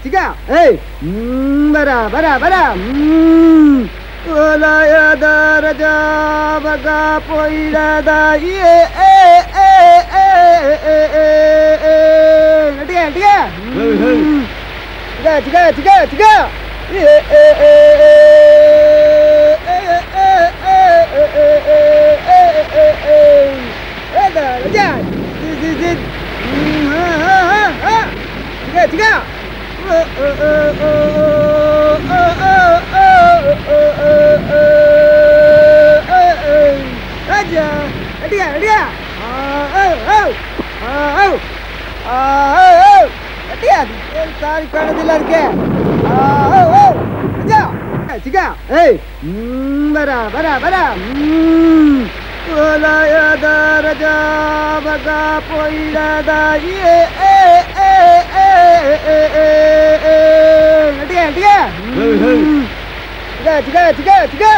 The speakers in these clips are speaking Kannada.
ಚಿಗ ಏಯ್ ಬರ ಬರ ಬರ ಓಲಾಯದ ರಜಾ ಬಗ ಪೊಯ್ಲದ ನಟಿಗೆ ನಟಿಗೆ ಚಿಗ ಚಿಗ ಚಿಗ ರಜಾ ಚಿಗ Aja, dia, dia. Dia, tarik ke dilar ke. Aja, tiga. Hey, bara, bara, bara. Olayada raja baga poilada dia, dia. Tiga, tiga, tiga. Tiga.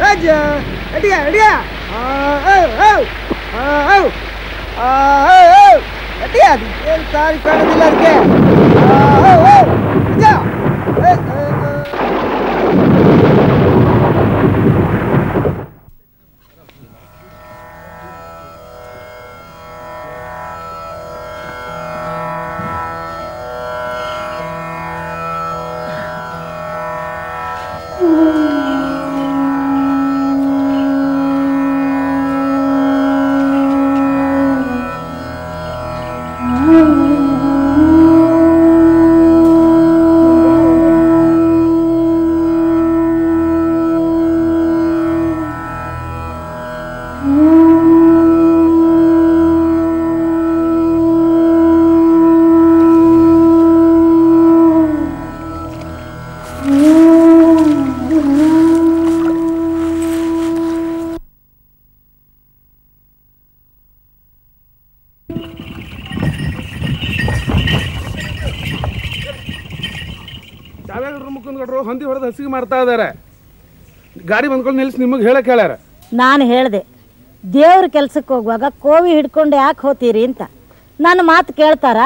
Aja, dia, dia. Dia, tarik ke dilar ke. Aja. ಹೊಂದಿ ಹೊಡೆದು ಹಸಿಗೆ ಮಾಡ್ತಾ ಇದ್ದಾರೆ. ಗಾಡಿ ಬಂದ್ಕೊಂಡು ನಿಲ್ಲಿಸಿ ನಿಮಗೆ ಹೇಳಕ್ಕೆ ಹೇಳ್ಯಾರ. ನಾನು ಹೇಳಿದೆ ದೇವ್ರ ಕೆಲ್ಸಕ್ಕೆ ಹೋಗುವಾಗ ಕೋವಿ ಹಿಡ್ಕೊಂಡು ಯಾಕೆ ಹೋಗ್ತೀರಿ ಅಂತ. ನನ್ನ ಮಾತು ಕೇಳ್ತಾರ?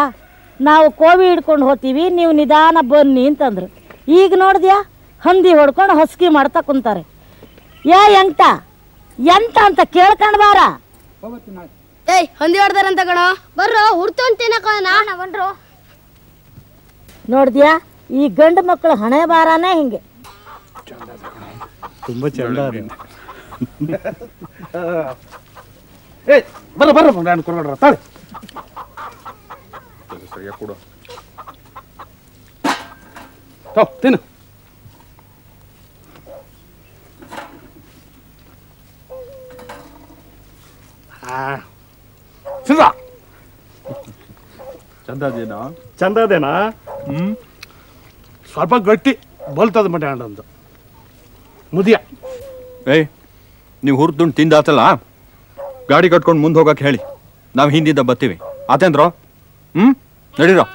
ನಾವು ಕೋವಿ ಹಿಡ್ಕೊಂಡು ಹೋಗ್ತೀವಿ, ನೀವು ನಿಧಾನ ಬನ್ನಿ ಅಂತಂದ್ರು. ಈಗ ನೋಡಿದ್ಯಾ ಹಂದಿ ಹೊಡ್ಕೊಂಡು ಹಸಿಗೆ ಮಾಡ್ತಾ ಕುಂತಾರೆ. ಎಂತ ಎಂತ ಅಂತ ಕೇಳ್ಕೊಂಡು ಬಾರ. ಏಯ್ ಹಂದಿ ಹೊಡ್ದಾರಂತ ಕಣೋ, ಬರ್ರೋ ಹುಡ್ತು ಅಂತೀನ ಕಣೋ. ನೋಡಿದ್ಯಾ ಈ ಗಂಡು ಮಕ್ಕಳು ಹಣೆ ಬಾರಾನೇ ಹಿಂಗೆ. ತುಂಬಾ ಚಂದ. ಬರ್ರ ಬರ್ರ ನಾನು ಕೊಡ್ರ ತಾಳೆ ಸರಿಯಾಗಿ ಕೊಡು. ತಿನ್ನು. ಚಂದದೇನಾ? ಚಂದದೇನಾ? ಸ್ವಲ್ಪ ಗಟ್ಟಿ ಬಲ್ತದ ಮಟೆ ಅಂತ ಮುದಿಯ. ಏಯ್ ನೀವು ಹುರಿದುಂಡು ತಿಂದಾತಲ್ಲ, ಗಾಡಿ ಕಟ್ಕೊಂಡು ಮುಂದೆ ಹೋಗಕ್ಕೆ ಹೇಳಿ, ನಾವು ಹಿಂದಿಂದ ಬರ್ತೀವಿ. ಆತೇಂದ್ರೋ? ನಡೀರೋ.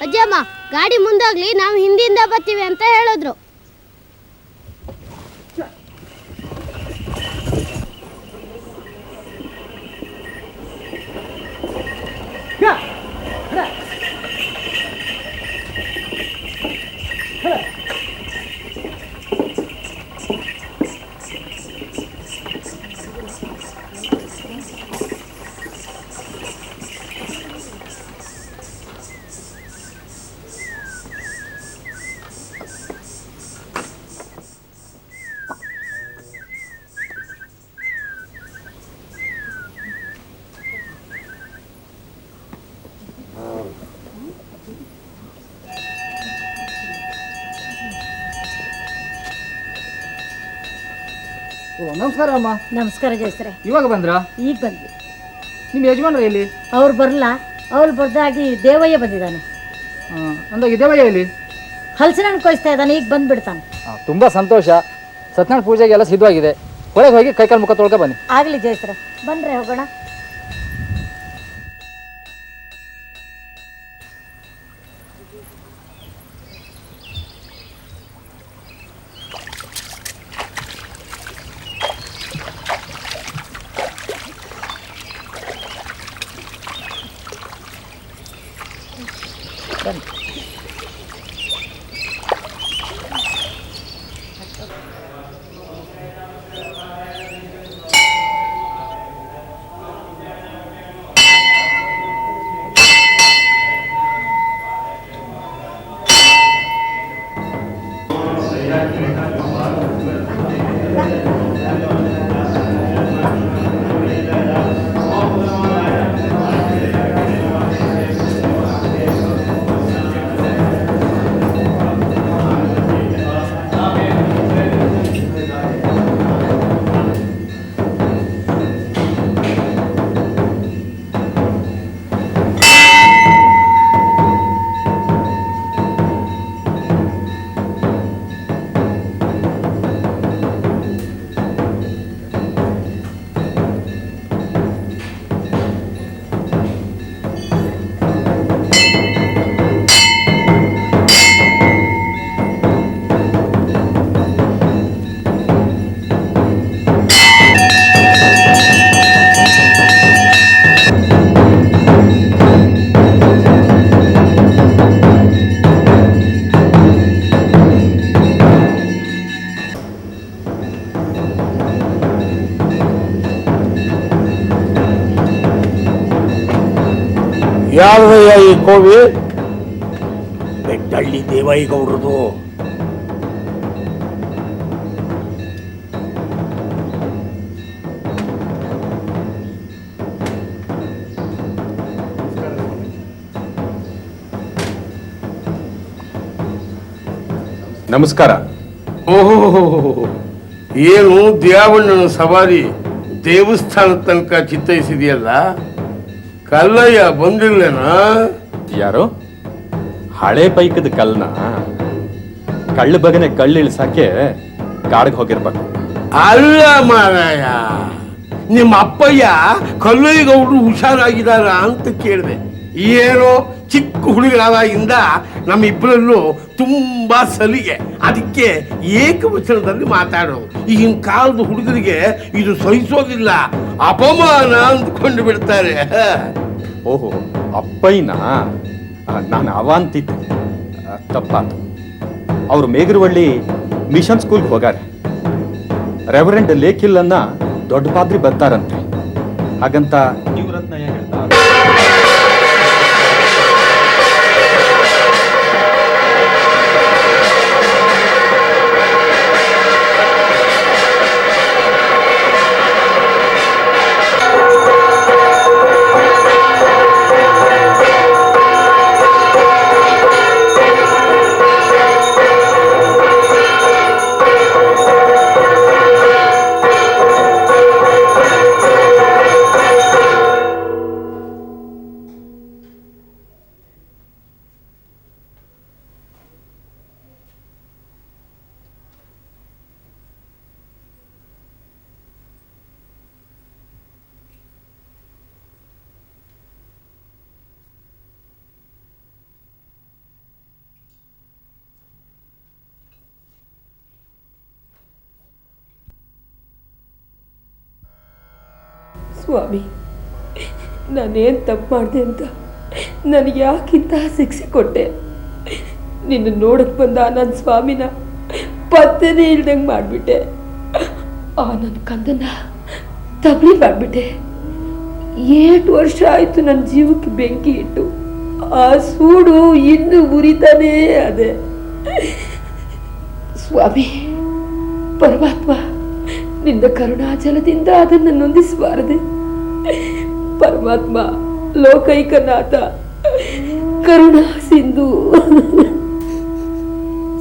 ಅಜ್ಜಮ್ಮ ಗಾಡಿ ಮುಂದಾಗ್ಲಿ, ನಾವು ಹಿಂದಿಂದ ಬರ್ತೀವಿ ಅಂತ ಹೇಳಿದ್ರು. ನಮಸ್ಕಾರ ಅಮ್ಮ. ನಮಸ್ಕಾರ ಜಯಸ್ರೆ. ಇವಾಗ ಬಂದ್ರ? ಈಗ ಬಂದ್ವಿ. ನಿಮ್ಮ ಯಜಮಾನ್ರ ಎಲ್ಲಿ? ಅವ್ರು ಬರಲ್ಲ, ಅವ್ರು ಬರ್ದಾಗಿ ದೇವಯ್ಯ ಬಂದಿದ್ದಾನೆ. ಅಂದಾಗಿ ದೇವಯ್ಯ ಎಲ್ಲಿ? ಹಲಸಿನ ಹಣ್ಣು ಕೊಯ್ಸ್ತಾ ಇದ್ದಾನೆ, ಈಗ ಬಂದ್ಬಿಡ್ತಾನೆ. ತುಂಬ ಸಂತೋಷ. ಸತ್ಯನಾರಾಯಣ ಪೂಜೆಗೆ ಎಲ್ಲ ಸಿದ್ಧವಾಗಿದೆ. ಹೊರಗೆ ಹೋಗಿ ಕೈಕಾಲು ಮುಖ ತೊಳ್ಕೊ ಬನ್ನಿ. ಆಗಲಿ ಜಯಸ್ರ, ಬನ್ರಿ ಹೋಗೋಣ. ಯಾರದಯ್ಯ ಈ ಕೋವಿ? ಬೆಟ್ಟಳ್ಳಿ ದೇವೈಗೌಡ್ರದು. ನಮಸ್ಕಾರ. ಓಹೋ, ಏನು ದ್ಯಾವಣ್ಣನ ಸವಾರಿ ದೇವಸ್ಥಾನದ ತನಕ ಚಿತ್ತೈಸಿದೆಯಲ್ಲ? ಕಲ್ಲಯ್ಯ ಬಂದಿರ್ಲೇನಾ? ಯಾರು? ಹಳೆ ಪೈಕದ ಕಲ್ನ ಕಳ್ಳ ಬಗನೆ ಕಳ್ಳು ಇಳಿಸಕ್ಕೆ ಕಾಡಿಗೆ ಹೋಗಿರ್ಬೇಕು. ಅಲ್ಲ ಮಾರಾಯ, ನಿಮ್ಮ ಅಪ್ಪಯ್ಯ ಕಲ್ಲಯ್ಯಗೌಡರು ಹುಷಾರಾಗಿದ್ದಾರ ಅಂತ ಕೇಳಿದೆ. ಏನೋ ಚಿಕ್ಕ ಹುಡುಗರಾದಾಗಿಂದ ನಮ್ಮಿಬ್ಬರಲ್ಲೂ ತುಂಬಾ ಸಲಿಗೆ, ಅದಕ್ಕೆ ಏಕವಚನದಲ್ಲಿ ಮಾತಾಡೋದು. ಈಗಿನ ಕಾಲದ ಹುಡುಗರಿಗೆ ಇದು ಸಹಿಸೋದಿಲ್ಲ, ಅಪಮಾನ ಅಂದ್ಕೊಂಡು ಬಿಡ್ತಾರೆ. ಓಹೋ, ಅಪ್ಪಯ್ಯನ ನಾನು ಅವಾಂತಿದ್ದೆ, ತಪ್ಪಾತು. ಅವರು ಮೇಗರವಳ್ಳಿ ಮಿಷನ್ ಸ್ಕೂಲ್ಗೆ ಹೋಗಾರೆ. ರೆವರೆಂಡ್ ಲೇಖಿಲ್ಲನ್ನ ದೊಡ್ಡ ಪಾದ್ರಿ ಬರ್ತಾರಂತೆ. ಹಾಗಂತ ನೀವು ರತ್ನಯ್ಯ ಹೇಳ್ತಾರೆ. ಸ್ವಾಮಿ, ನಾನೇನು ತಪ್ಪು ಮಾಡಿದೆ ಅಂತ ನನಗೆ ಯಾಕಿಂತ ಶಿಕ್ಷೆ ಕೊಟ್ಟೆ? ನಿನ್ನ ನೋಡಕ್ಕೆ ಬಂದ ನನ್ನ ಸ್ವಾಮಿನ ಪತ್ತೆನೇ ಇಲ್ದಂಗೆ ಮಾಡಿಬಿಟ್ಟೆ. ಆ ನನ್ನ ಕಂದನ್ನ ತಬ್ಲಿ ಮಾಡಿಬಿಟ್ಟೆ. 8 ವರ್ಷ ಆಯಿತು ನನ್ನ ಜೀವಕ್ಕೆ ಬೆಂಕಿ ಇಟ್ಟು. ಆ ಸೂಡು ಇನ್ನೂ ಉರಿತಾನೇ ಅದೇ. ಸ್ವಾಮಿ ಪರಮಾತ್ಮ, ನಿನ್ನ ಕರುಣಾಚಲದಿಂದ ಅದನ್ನು ನೊಂದಿಸಬಾರದೆ. ಪರಮಾತ್ಮ, ಲೋಕೈಕನಾಥ, ಕರುಣಾ ಸಿಂಧು.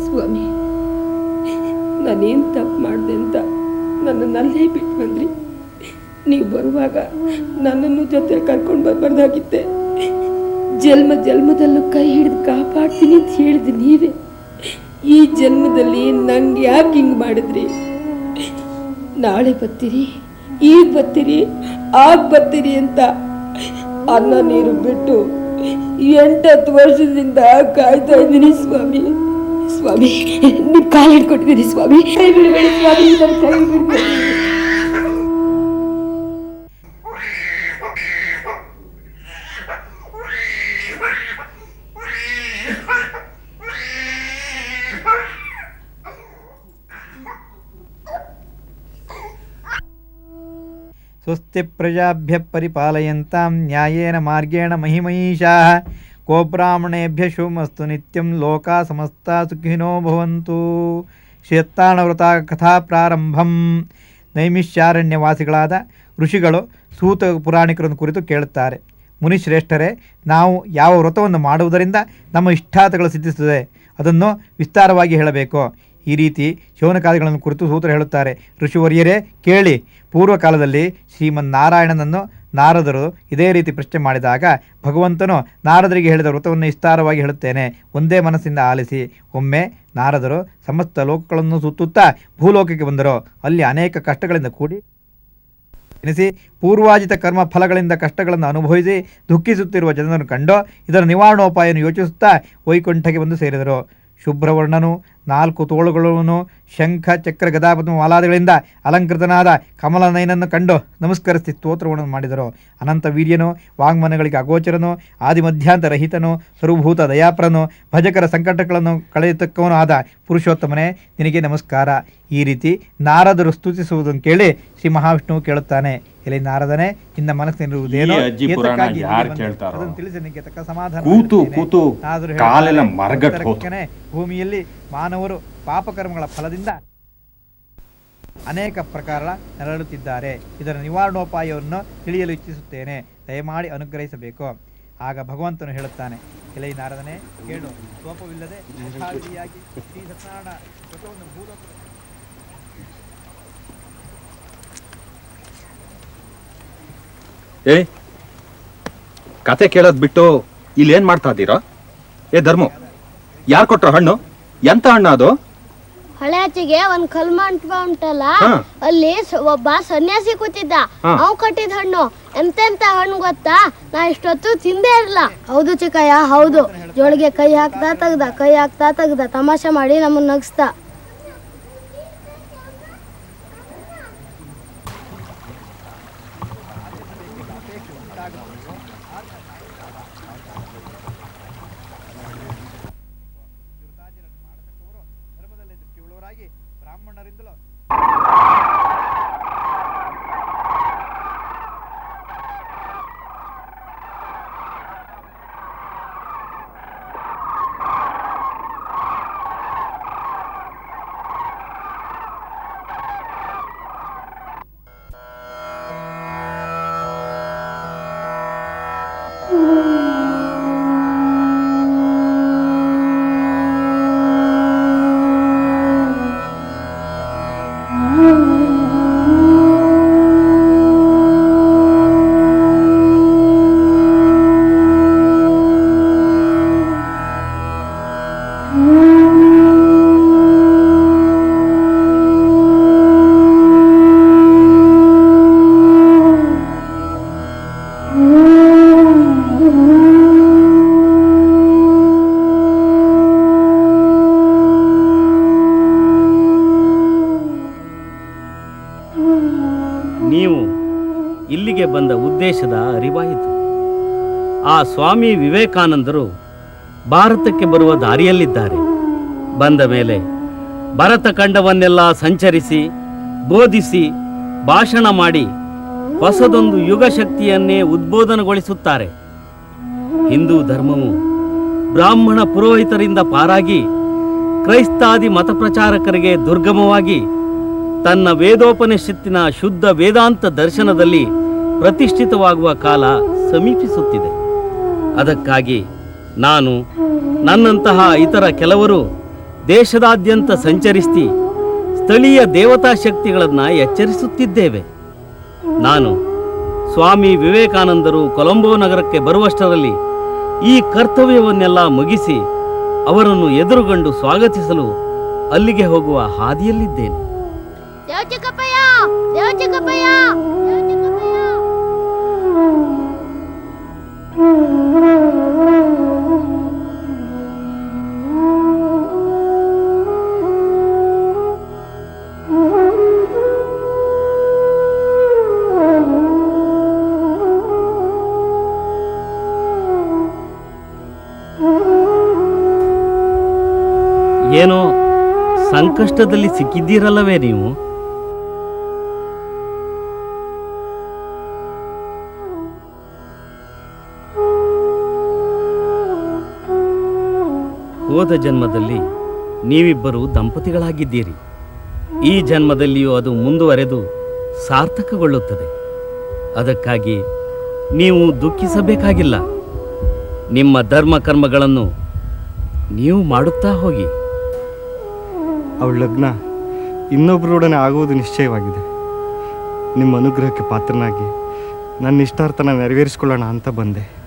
ಸ್ವಾಮಿ, ನಾನೇನು ತಪ್ಪು ಮಾಡಿದೆ ಅಂತ ನನ್ನನ್ನಲ್ಲೇ ಬಿಟ್ಟು ಬಂದ್ರಿ. ನೀವು ಬರುವಾಗ ನನ್ನನ್ನು ಜೊತೆ ಕರ್ಕೊಂಡು ಬರಬಾರ್ದಾಗಿತ್ತೆ. ಜನ್ಮ ಜನ್ಮದಲ್ಲೂ ಕೈ ಹಿಡಿದು ಕಾಪಾಡ್ತೀನಿ ಅಂತ ಹೇಳಿದ ನೀವೇ ಜನ್ಮದಲ್ಲಿ ನಂಗೆ ಯಾಕೆ ಹಿಂಗೆ ಮಾಡಿದ್ರಿ? ನಾಳೆ ಬರ್ತೀರಿ, ಈಗ ಬರ್ತೀರಿ, ಆಗ ಬರ್ತೀರಿ ಅಂತ ಅನ್ನ ನೀರು ಬಿಟ್ಟು 8-10 ವರ್ಷದಿಂದ ಕಾಯ್ತಾ ಇದ್ದೀನಿ ಸ್ವಾಮಿ. ಸ್ವಾಮಿ ನಿಮ್ಮ ಕಾಲು ಹಿಡ್ಕೊಟ್ಟಿದ್ದೀನಿ ಸ್ವಾಮಿ, ಕೈ ಬಿಡಬೇಡಿ ಸ್ವಾಮಿ, ನನ್ನ ಕೈ ಬಿಡಬೇಡಿ. ಸ್ವಸ್ತಿ ಪ್ರಜಾಭ್ಯ ಪರಿಪಾಲಯಂತಾಂ ನ್ಯಾಯೇನ ಮಾರ್ಗೇಣ ಮಹಿಮೈಷಾಃ ಗೋಬ್ರಾಹ್ಮಣೇಭ್ಯ ಶುಭಮಸ್ತು ನಿತ್ಯಂ ಲೋಕಾ ಸಮಸ್ತಾ ಸುಖಿನೋ ಭವಂತು. ಶ್ರೀಯತ್ತಾಣವ್ರತ ಕಥಾ ಪ್ರಾರಂಭಂ. ನೈಮಿಷ್ಯಾರಣ್ಯವಾಸಿಗಳಾದ ಋಷಿಗಳು ಸೂತ ಪುರಾಣಿಕರನ್ನು ಕುರಿತು ಕೇಳುತ್ತಾರೆ. ಮುನಿಶ್ರೇಷ್ಠರೇ, ನಾವು ಯಾವ ವ್ರತವನ್ನು ಮಾಡುವುದರಿಂದ ನಮ್ಮ ಇಷ್ಟಾರ್ಥಗಳು ಸಿದ್ಧಿಸುತ್ತದೆ ಅದನ್ನು ವಿಸ್ತಾರವಾಗಿ ಹೇಳಬೇಕು. ಈ ರೀತಿ ಶೌನಕಾದಿಗಳನ್ನು ಕುರಿತು ಸೂತ್ರ ಹೇಳುತ್ತಾರೆ. ಋಷಿವರ್ಯರೇ ಕೇಳಿ, ಪೂರ್ವಕಾಲದಲ್ಲಿ ಶ್ರೀಮನ್ನಾರಾಯಣನನ್ನು ನಾರದರು ಇದೇ ರೀತಿ ಪ್ರಶ್ನೆ ಮಾಡಿದಾಗ ಭಗವಂತನು ನಾರದರಿಗೆ ಹೇಳಿದ ವ್ರತವನ್ನು ವಿಸ್ತಾರವಾಗಿ ಹೇಳುತ್ತೇನೆ, ಒಂದೇ ಮನಸ್ಸಿಂದ ಆಲಿಸಿ. ಒಮ್ಮೆ ನಾರದರು ಸಮಸ್ತ ಲೋಕಗಳನ್ನು ಸುತ್ತುತ್ತಾ ಭೂಲೋಕಕ್ಕೆ ಬಂದರು. ಅಲ್ಲಿ ಅನೇಕ ಕಷ್ಟಗಳಿಂದ ಕೂಡಿ ಎನಿಸಿ ಪೂರ್ವಾಜಿತ ಕರ್ಮ ಫಲಗಳಿಂದ ಕಷ್ಟಗಳನ್ನು ಅನುಭವಿಸಿ ದುಃಖಿಸುತ್ತಿರುವ ಜನರನ್ನು ಕಂಡು ಇದರ ನಿವಾರಣೋಪಾಯವನ್ನು ಯೋಚಿಸುತ್ತಾ ವೈಕುಂಠಕ್ಕೆ ಬಂದು ಸೇರಿದರು. ಶುಭ್ರವರ್ಣನು, 4 ತೋಳುಗಳನ್ನು, ಶಂಖ ಚಕ್ರ ಗದಾಪದ್ಮ ಮಾಲಾದಿಗಳಿಂದ ಅಲಂಕೃತನಾದ ಕಮಲನಯನನ್ನು ಕಂಡು ನಮಸ್ಕರಿಸಿ ಸ್ತೋತ್ರವನ್ನು ಮಾಡಿದರು. ಅನಂತ ವೀರ್ಯನು, ವಾಂಗ್ಮನಗಳಿಗೆ ಅಗೋಚರನು, ಆದಿಮಧ್ಯಾಂತ ರಹಿತನು, ಸರ್ವಭೂತ ದಯಾಪ್ರನು, ಭಜಕರ ಸಂಕಟಗಳನ್ನು ಕಳೆಯತಕ್ಕವನು ಆದ ಪುರುಷೋತ್ತಮನೇ, ನಿನಗೆ ನಮಸ್ಕಾರ. ಈ ರೀತಿ ನಾರದರು ಸ್ತುತಿಸುವುದನ್ನು ಕೇಳಿ ಶ್ರೀ ಮಹಾವಿಷ್ಣುವು ಕೇಳುತ್ತಾನೆ, ಎಲೆ ನಾರದನೇ, ನಿನ್ನ ಮನಸ್ಸಿನಿರುವುದೇನೋ ತಿಳಿಸಿ ನಿನಗೆ ತಕ್ಕ ಸಮಾಧಾನ. ಭೂಮಿಯಲ್ಲಿ ಮಾನವರು ಪಾಪಕರ್ಮಗಳ ಫಲದಿಂದ ಅನೇಕ ಪ್ರಕಾರ ನರಳುತ್ತಿದ್ದಾರೆ. ಇದರ ನಿವಾರಣೋಪಾಯವನ್ನು ತಿಳಿಯಲು ಇಚ್ಛಿಸುತ್ತೇನೆ, ದಯಮಾಡಿ ಅನುಗ್ರಹಿಸಬೇಕು. ಆಗ ಭಗವಂತನು ಹೇಳುತ್ತಾನೆ, ಎಲೆ ನಾರದನೇ ಕೇಳು, ಕೋಪವಿಲ್ಲದೆ ಯಥಾವಿಧಿಯಾಗಿ ಶ್ರೀ ಸತ್ಯನಾರಾಯಣ ವ್ರತವನ್ನು ಭೂಲೋಕ ಕತೆ ಕೇಳೋದ್ ಬಿಟ್ಟು ಇಲ್ಲೇನ್ ಮಾಡ್ತಾ ಇದ್ದೀರಾ? ಏ ಧರ್ಮ, ಯಾರು ಕೊಟ್ರ ಹಣ್ಣು? ಎಂತ ಹಣ್ಣು ಅದು? ಹಳೆ ಹಚ್ಚಿಗೆ ಒಂದ್ ಕಲ್ಮಂಟಪ ಉಂಟಲ್ಲ, ಅಲ್ಲಿ ಒಬ್ಬ ಸನ್ಯಾಸಿ ಕೂತಿದ್ದ, ಅವ್ ಕಟ್ಟಿದ ಹಣ್ಣು. ಎಂತೆಂತ ಹಣ್ಣು ಗೊತ್ತಾ, ನಾ ಇಷ್ಟೊತ್ತು ತಿಂದೇ ಇರಲ್ಲ. ಹೌದು ಚಿಕ್ಕಯ್ಯ, ಹೌದು. ಜೋಳಿಗೆ ಕೈ ಹಾಕ್ತಾ ತೆಗ್ದ ತಮಾಷೆ ಮಾಡಿ ನಮ್ಮನ್ನ ನಗಿಸ್ತ. ಬ್ರಾಹ್ಮಣರಿಂದಲೂ ನೀವು ಇಲ್ಲಿಗೆ ಬಂದ ಉದ್ದೇಶದ ಅರಿವಾಯಿತು. ಆ ಸ್ವಾಮಿ ವಿವೇಕಾನಂದರು ಭಾರತಕ್ಕೆ ಬರುವ ದಾರಿಯಲ್ಲಿದ್ದಾರೆ. ಬಂದ ಮೇಲೆ ಭರತ ಖಂಡವನ್ನೆಲ್ಲ ಸಂಚರಿಸಿ, ಬೋಧಿಸಿ, ಭಾಷಣ ಮಾಡಿ ಹೊಸದೊಂದು ಯುಗ ಶಕ್ತಿಯನ್ನೇ ಉದ್ಬೋಧನಗೊಳಿಸುತ್ತಾರೆ. ಹಿಂದೂ ಧರ್ಮವು ಬ್ರಾಹ್ಮಣ ಪುರೋಹಿತರಿಂದ ಪಾರಾಗಿ ಕ್ರೈಸ್ತಾದಿ ಮತಪ್ರಚಾರಕರಿಗೆ ದುರ್ಗಮವಾಗಿ ತನ್ನ ವೇದೋಪನಿಷತ್ತಿನ ಶುದ್ಧ ವೇದಾಂತ ದರ್ಶನದಲ್ಲಿ ಪ್ರತಿಷ್ಠಿತವಾಗುವ ಕಾಲ ಸಮೀಪಿಸುತ್ತಿದೆ. ಅದಕ್ಕಾಗಿ ನಾನು, ನನ್ನಂತಹ ಇತರ ಕೆಲವರು ದೇಶದಾದ್ಯಂತ ಸಂಚರಿಸಿ ಸ್ಥಳೀಯ ದೇವತಾ ಶಕ್ತಿಗಳನ್ನು ಎಚ್ಚರಿಸುತ್ತಿದ್ದೇವೆ. ನಾನು ಸ್ವಾಮಿ ವಿವೇಕಾನಂದರು ಕೊಲಂಬೋ ನಗರಕ್ಕೆ ಬರುವಷ್ಟರಲ್ಲಿ ಈ ಕರ್ತವ್ಯವನ್ನೆಲ್ಲ ಮುಗಿಸಿ ಅವರನ್ನು ಎದುರುಗೊಂಡು ಸ್ವಾಗತಿಸಲು ಅಲ್ಲಿಗೆ ಹೋಗುವ ಹಾದಿಯಲ್ಲಿದ್ದೇನೆ. ದೇವ್ ಚಿಕ್ಕಪ್ಪಯ್ಯ, ದೇವ್ ಚಿಕ್ಕಪ್ಪಯ್ಯ, ದೇವ್ ಚಿಕ್ಕಪ್ಪಯ್ಯ. ಏನೋ ಸಂಕಷ್ಟದಲ್ಲಿ ಸಿಕ್ಕಿದ್ದೀರಲ್ಲವೇ ನೀವು? ಹೋದ ಜನ್ಮದಲ್ಲಿ ನೀವಿಬ್ಬರು ದಂಪತಿಗಳಾಗಿದ್ದೀರಿ. ಈ ಜನ್ಮದಲ್ಲಿಯೂ ಅದು ಮುಂದುವರೆದು ಸಾರ್ಥಕಗೊಳ್ಳುತ್ತದೆ. ಅದಕ್ಕಾಗಿ ನೀವು ದುಃಖಿಸಬೇಕಾಗಿಲ್ಲ. ನಿಮ್ಮ ಧರ್ಮ ಕರ್ಮಗಳನ್ನು ನೀವು ಮಾಡುತ್ತಾ ಹೋಗಿ. ಅವಳ ಲಗ್ನ ಇನ್ನೊಬ್ಬರೊಡನೆ ಆಗುವುದು ನಿಶ್ಚಯವಾಗಿದೆ. ನಿಮ್ಮ ಅನುಗ್ರಹಕ್ಕೆ ಪಾತ್ರನಾಗಿ ನನ್ನ ಇಷ್ಟಾರ್ಥನ ನೆರವೇರಿಸಿಕೊಳ್ಳೋಣ ಅಂತ ಬಂದೆ.